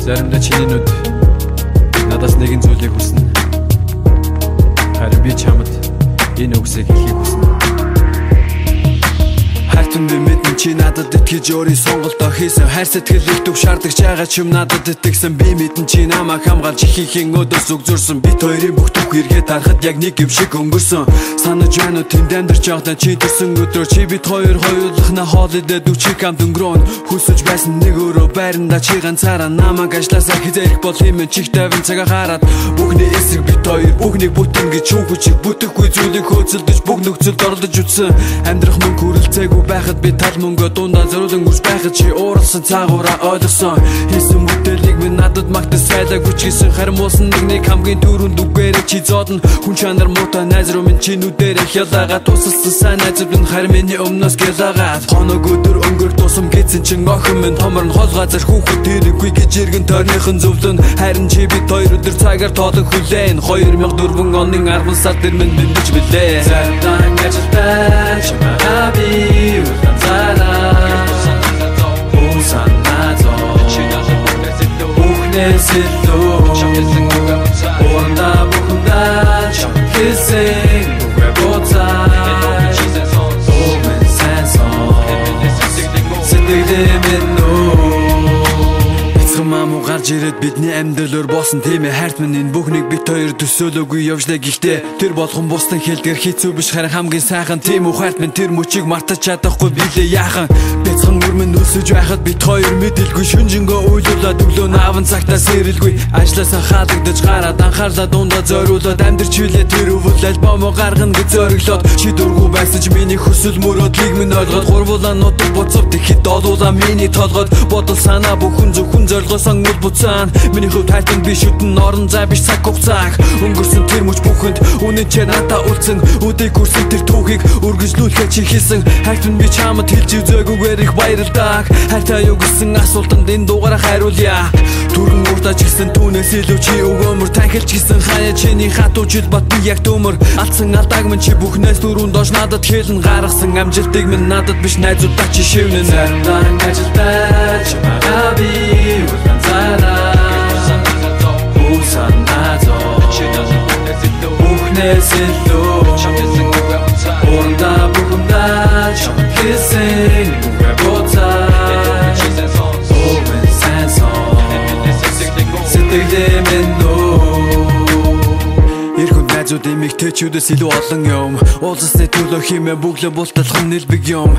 Заримдаа чиний нүд надаас нэгэн зүйлийг хүснэ. Харин би чамд энэ үгсийг хэлхийг хүснэ. Хартан би мэдэн чи надад итгэж өөрийн сонголтоо хийсэн. Хайр сэтгэл их төв шаардаж байгаа ч юм надад итгэсэн. Би мэдэн чи намайг хамгаалж ихийнхэн өдөөс өгзөрсөн. Бид хоёрын бүх төв эргээд харахад яг нэг юм шиг өнгөрсөн. Санаж байна уу тэнд амьдарч явахдаа чи төрсөн өдрөө чи бид хоёр хоёулахна хоол идээд үчиг амт өнгөрөөн. Хүсэж байсан нэг өөрөө байранда чи ганцаараа намайг ажлаасаа хизээрх бол хэмээн чих тавин цагаа хараад бүхний эсрэг бид хоёр бүхнийг бүтэн гэж шүүхүчиг бүтэхгүй зүйлийг хөөцөлдөж бүх нөхцөлд оролдож үтсэн. Амьдрах мөнгө хүрэлцээгүй байхад би тал мөнгө дундаа зориулан үрж байхад чи ууралсан цаагаараа ойлгосон. Хийсэн бүтээлийг минь надад магтаж сайдаагүй ч гэсэн харин муусан нэг хамгийн түрүүнд үгээрээ чи зодно. Хүн чанар муутай найз руу минь чи нүдэрэ хялаагаад тусалсан сайн найзууд минь харин миний өмнөөс гэлаагаад хоног өдөр өнгөрөх тусам гэсэн чин охин минь томорн хол газар хүүхэд тэрэггүй гэж иргэн тойрныхын зөвлөн. Харин чи бид хоёр өдөр цагаар тоолон хүлээн 2004 оны 10 сард минь бэлдэж билээ. Заримдаа ажилтаа чамаа би улаан цараа усан назо бүхнээс илүү уурда бүхэндээ чам хэлсэн үгүй боцаа өвэн сэнсон сэтгэлээ минь мамуу гарч ирээд бидний амьдралаар боосон тийм ээ. Хайрт минь энэ бүхнийг бид хоёр төсөөлөөгүй явжлаа. Гэхдээ тэр болгон бусдын хэлдгэр хэцүү биш харин хамгийн сайхан тийм үү. Хайрт минь тэр мөчийг мартаж чадахгүй билээ яахан. Бяцхан өрмөн өсөж байхад бид хоёр мэдэлгүй шүнжэнгөө уйлуулаад өглөө нааван цагтаа сэрэлгүй. Ажлаасаа хаалгадаж гараад анхаарлаа дундаа зориулаад амьдрч билээ тэр өвөл альбомо гаргана гэж зориглоод чи дургүй байсан ч миний хүсэл мөрөөдлийг минь ойлгоод гурвуулаа нутаг буцав тэгэхэд олуулаа миний толгойд бодол санаа бүхэн зөвхөн зорилгосон үл буцаан. Миний хувьд хайтан би шүтэн орон зай биш цаг хугацааг өнгөрсөн тэр мөч бүхэнд үнэн ч надаа үлдсэн. Үдийг хүрсэн тэр түүхийг үргэлжлүүлэхэ чи хийсэн. Хайтан би чамд хэлж үзээгүйгээр их баярлалаа. Хайртай юу гэсэн асуултанд энэ дугаараа хариулъя. Түрэн урдаж гисэн түүнээс илүү чи өгөөмөр танхилж гисэн хаяа чиний хатуу жил бат би яг төмөр алдсан алдааг минь чи бүхнээс түрүүн доош надад хэлэн гаргасан амжилтыг минь надад биш найзуудаа чи шивнэн. Заримдаа ажилтаа чамаа би улаан цараа усан назо бүхнээс илүү уурда бүхэндээ чам хэлсэн үгүй боцаа өвэн сэнсон сэтгэлээ минь найзууд эмэгтэйчүүдээс илүү олон юм. Уулзсны төлөө хэмээн бүглэн булталхан нэлбэг юм.